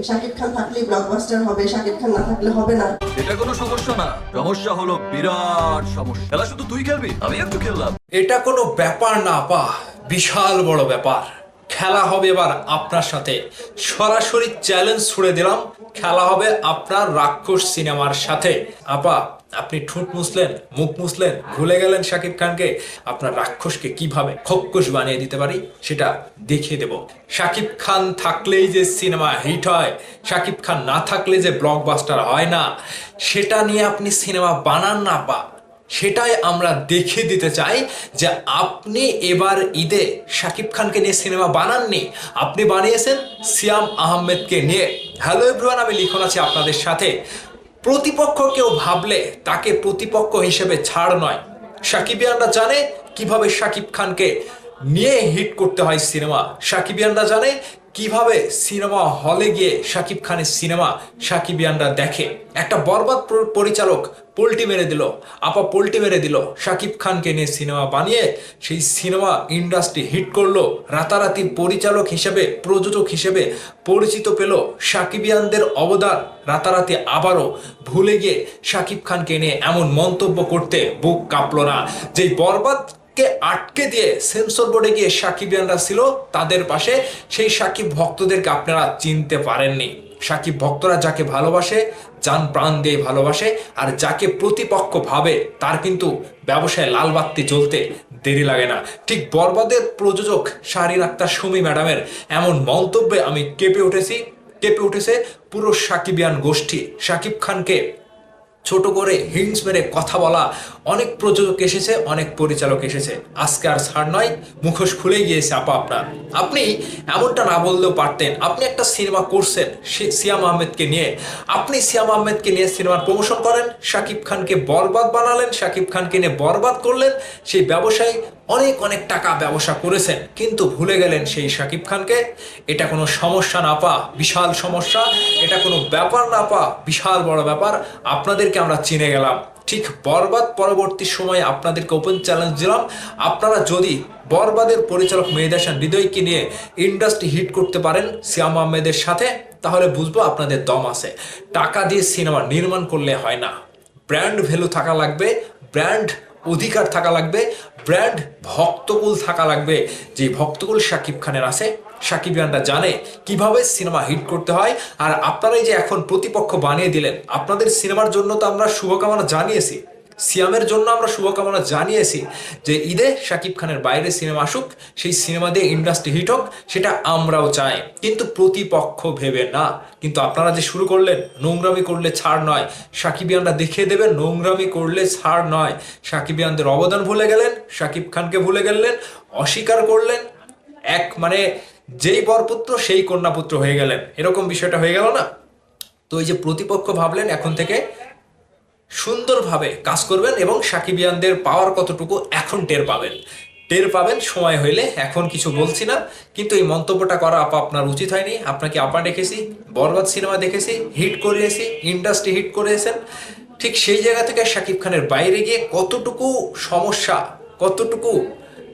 শাকিব খান থাকলেই ব্লকবাস্টার হবে, শাকিব খান না থাকলে হবে না। এটা কোনো সমস্যা না, সমস্যা হলো বিরাট সমস্যা। খেলা শুধু তুই খেলবি, আমি একটু খেললাম। এটা কোনো ব্যাপার না আপা, বিশাল বড় ব্যাপার। খেলা হবে এবার আপনার সাথে, সরাসরি চ্যালেঞ্জ ছুড়ে দিলাম। খেলা হবে আপনার রাক্ষস সিনেমার সাথে। আপা, আপনি ঠোঁট মুছলেন, মুখ মুছলেন, ভুলে গেলেন শাকিব খানকে। আপনার রাক্ষসকে কিভাবে খোকস বানিয়ে দিতে পারি সেটা দেখিয়ে দেব। শাকিব খান থাকলেই যে সিনেমা হিট হয়, শাকিব খান না থাকলে যে ব্লকবাস্টার হয় না, সেটা নিয়ে আপনি সিনেমা বানান না আপা। সেটাই আমরা দেখিয়ে দিতে চাই যে আপনি এবার ঈদে শাকিব খানকে নিয়ে সিনেমা বানাননি, আপনি বানিয়েছেন সিয়াম আহমেদকে নিয়ে। হ্যালো এভরিওয়ান, আমি লিখন আছি আপনাদের সাথে। প্রতিপক্ষ কেউ ভাবলে তাকে প্রতিপক্ষ হিসেবে ছাড় নয়। সাকিবিয়ানরা জানে কিভাবে শাকিব খানকে নিয়ে হিট করতে হয় সিনেমা। সাকিবিয়ানরা জানে কিভাবে সিনেমা হলে গিয়ে শাকিব খানের সিনেমা সাকিবিয়ানরা দেখে। একটা বরবাদ পরিচালক পোল্টি মেরে দিল, আপা পোল্টি মেরে দিল, শাকিব খানকে নিয়ে সিনেমা বানিয়ে সেই সিনেমা ইন্ডাস্ট্রি হিট করলো। রাতারাতি পরিচালক হিসেবে, প্রযোজক হিসেবে পরিচিত পেল। সাকিবিয়ানদের অবদান রাতারাতি আবারও ভুলে গিয়ে শাকিব খানকে নিয়ে এমন মন্তব্য করতে বুক কাঁপলো না। যেই বরবাদ কে আটকে দিয়ে সেন্সর বোর্ডে গিয়ে সাকিবিয়ানরা ছিল তাদের পাশে, সেই সাকিব ভক্তদেরকে আপনারা চিনতে পারেননি। সাকিব ভক্তরা যাকে ভালোবাসে, জান প্রাণ দিয়ে ভালোবাসে, আর যাকে প্রতিপক্ষ ভাবে তার কিন্তু ব্যবসায় লাল বাতি জ্বলতে দেরি লাগে না। ঠিক বরবাদের প্রযোজক শাহরিন আক্তার সুমি ম্যাডামের এমন মন্তব্যে আমি কেঁপে উঠেছে পুরো সাকিবিয়ান গোষ্ঠী। শাকিব খানকে ছোট করে হিন্টস মেরে কথা বলা অনেক প্রযোজক এসেছে, অনেক পরিচালক এসেছে। আজকে আর ছাড় নয়, মুখোশ খুলে গিয়েছে আপা আপনার। আপনি এমনটা না বললেও পারতেন। আপনি একটা সিনেমা করছেন সিয়াম আহমেদকে নিয়ে, আপনি সিয়াম আহমেদকে নিয়ে সিনেমার প্রমোশন করেন, শাকিব খানকে বরবাদ বানালেন, শাকিব খানকে নিয়ে বরবাদ করলেন। সেই ব্যবসায়ী অনেক অনেক টাকা ব্যবসা করেছেন, কিন্তু ভুলে গেলেন সেই শাকিব খানকে। এটা কোনো সমস্যা না পা, বিশাল সমস্যা। এটা কোনো ব্যাপার না পা, বিশাল বড় ব্যাপার। আপনাদেরকে আমরা চিনে গেলাম। ঠিক বরবাদ পরবর্তী সময়ে আপনাদেরকে ওপেন চ্যালেঞ্জ দিলাম, আপনারা যদি বরবাদের পরিচালক মেহেদী হাসান হৃদয়কে নিয়ে ইন্ডাস্ট্রি হিট করতে পারেন সিয়াম আহমেদের সাথে, তাহলে বুঝবো আপনাদের দম আছে। টাকা দিয়ে সিনেমা নির্মাণ করলে হয় না, ব্র্যান্ড ভ্যালু থাকা লাগবে, ব্র্যান্ড অধিকার থাকা লাগবে, ব্র্যান্ড ভক্তকুল থাকা লাগবে। যে ভক্তকুল শাকিব খানের আছে, সাকিবিয়ানরা জানে কিভাবে সিনেমা হিট করতে হয়। আর আপনারাই যে এখন প্রতিপক্ষ বানিয়ে দিলেন, আপনাদের সিনেমার জন্য তো আমরা শুভকামনা জানিয়েছি, সিয়ামের জন্য আমরা শুভকামনা জানিয়েছি যে ঈদে শাকিব খানের বাইরে সিনেমা আসুক, সেই সিনেমা দিয়ে ইন্ডাস্ট্রি হিট হোক, সেটা আমরাও চাই, কিন্তু প্রতিপক্ষ ভেবে না। কিন্তু আপনারা যে শুরু করলেন, নোংরামি করলে ছাড় নয়। সাকিবিয়ানরা দেখিয়ে দেবেন নোংরামি করলে ছাড় নয়। সাকিবিয়ানদের অবদান ভুলে গেলেন, শাকিব খানকে ভুলে গেলেন, অস্বীকার করলেন। মানে যেই বরপুত্র সেই কন্যাপুত্র হয়ে গেলেন, এরকম বিষয়টা হয়ে গেল না। তো এই যে প্রতিপক্ষ ভাবলেন, এখন থেকে সুন্দরভাবে কাজ করবেন এবং সাকিবিয়ানদের পাওয়ার কতটুকু এখন টের পাবেন সময় হইলে। এখন কিছু বলছি না, কিন্তু এই মন্তব্যটা করা আপা আপনার উচিত হয়নি। আপনাকে আপা দেখেছি, বরবাদ সিনেমা দেখেছি, হিট করিয়েছি, ইন্ডাস্ট্রি হিট করিয়েছেন। ঠিক সেই জায়গা থেকে শাকিব খানের বাইরে গিয়ে কতটুকু সমস্যা, কতটুকু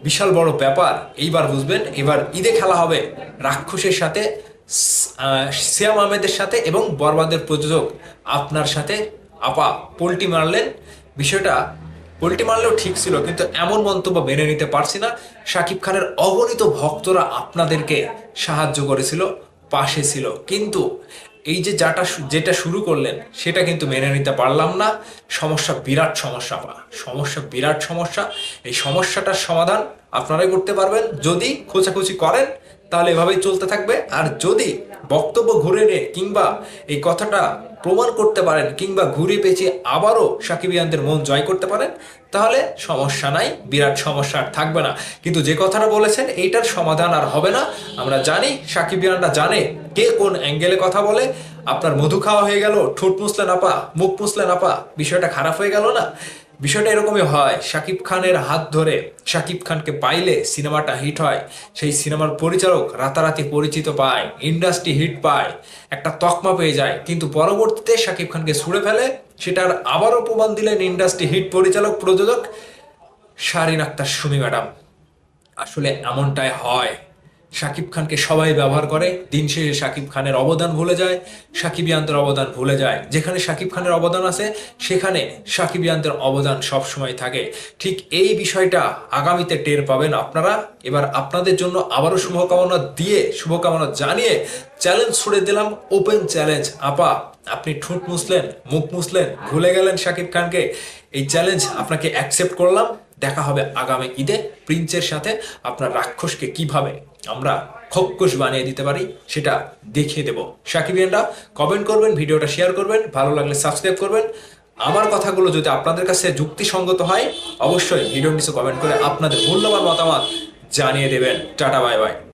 বিশাল বড় ব্যাপার এইবার বুঝবেন। এবার ঈদে খেলা হবে রাক্ষসের সাথে, সিয়াম আহমেদের সাথে এবং বরবাদের প্রযোজক আপনার সাথে। আপা পোল্টি মারলেন, বিষয়টা পোল্টি মারলেও ঠিক ছিল, কিন্তু এমন মন্তব্য মেনে নিতে পারছি না। শাকিব খানের অগণিত ভক্তরা আপনাদেরকে সাহায্য করেছিল, পাশে ছিল, কিন্তু এই যে যেটা শুরু করলেন সেটা কিন্তু মেনে নিতে পারলাম না। সমস্যা বিরাট সমস্যা পা, সমস্যা বিরাট সমস্যা। এই সমস্যাটার সমাধান আপনারাই করতে পারবেন। যদি খোঁচাখুচি করেন তাহলে এভাবেই চলতে থাকবে। আর যদি বক্তব্য ঘুরে নিয়ে কিংবা এই কথাটা প্রমাণ করতে পারেন, কিংবা ঘুরে পেঁচিয়ে আবারও সাকিবিয়ানদের মন জয় করতে পারেন, তাহলে সমস্যা নাই, বিরাট সমস্যা আর থাকবে না। কিন্তু যে কথাটা বলেছেন এইটার সমাধান আর হবে না। আমরা জানি, সাকিবিয়ানরা জানে কে কোন অ্যাঙ্গেলে কথা বলে। আপনার মধু খাওয়া হয়ে গেল, ঠোঁট মুছলেন আপা, মুখ মুছলেন আপা, বিষয়টা খারাপ হয়ে গেল না? বিষয়টা এরকমই হয়। শাকিব খানের হাত ধরে শাকিব খানকে পাইলে সিনেমাটা হিট হয়, সেই সিনেমার পরিচালক রাতারাতি পরিচিত পায়, ইন্ডাস্ট্রি হিট পায়, একটা তকমা পেয়ে যায়। কিন্তু পরবর্তীতে শাকিব খানকে ছুঁড়ে ফেলে, সেটার আবারও প্রমাণ দিলেন ইন্ডাস্ট্রি হিট পরিচালক প্রযোজক শাহরিন আক্তার সুমি ম্যাডাম। আসলে এমনটাই হয় শাকিব খানকে সবাই ব্যবহার করে, দিন শেষে শাকিব খানের অবদান ভুলে যায়, সাকিবিয়ানদের অবদান ভুলে যায়। যেখানে শাকিব খানের অবদান আছে সেখানে সাকিবিয়ানদের অবদান সবসময় থাকে। ঠিক এই বিষয়টা আগামীতে টের পাবেন আপনারা। এবার আপনাদের জন্য আবারও শুভকামনা জানিয়ে চ্যালেঞ্জ ছুড়ে দিলাম, ওপেন চ্যালেঞ্জ। আপা, আপনি ঠোঁট মুছলেন, মুখ মুছলেন, ভুলে গেলেন শাকিব খানকে, এই চ্যালেঞ্জ আপনাকে অ্যাকসেপ্ট করলাম। দেখা হবে আগামী ঈদে প্রিন্সের সাথে। আপনার রাক্ষসকে কিভাবে আমরা খোকস বানিয়ে দিতে পারি সেটা দেখিয়ে দেব। সাকিবিয়ানরা কমেন্ট করবেন, ভিডিওটা শেয়ার করবেন, ভালো লাগলে সাবস্ক্রাইব করবেন। আমার কথাগুলো যদি আপনাদের কাছে যুক্তিসঙ্গত হয় অবশ্যই ভিডিওর নিচে কমেন্ট করে আপনাদের মূল্যবান মতামত জানিয়ে দেবেন। Tata, bye bye.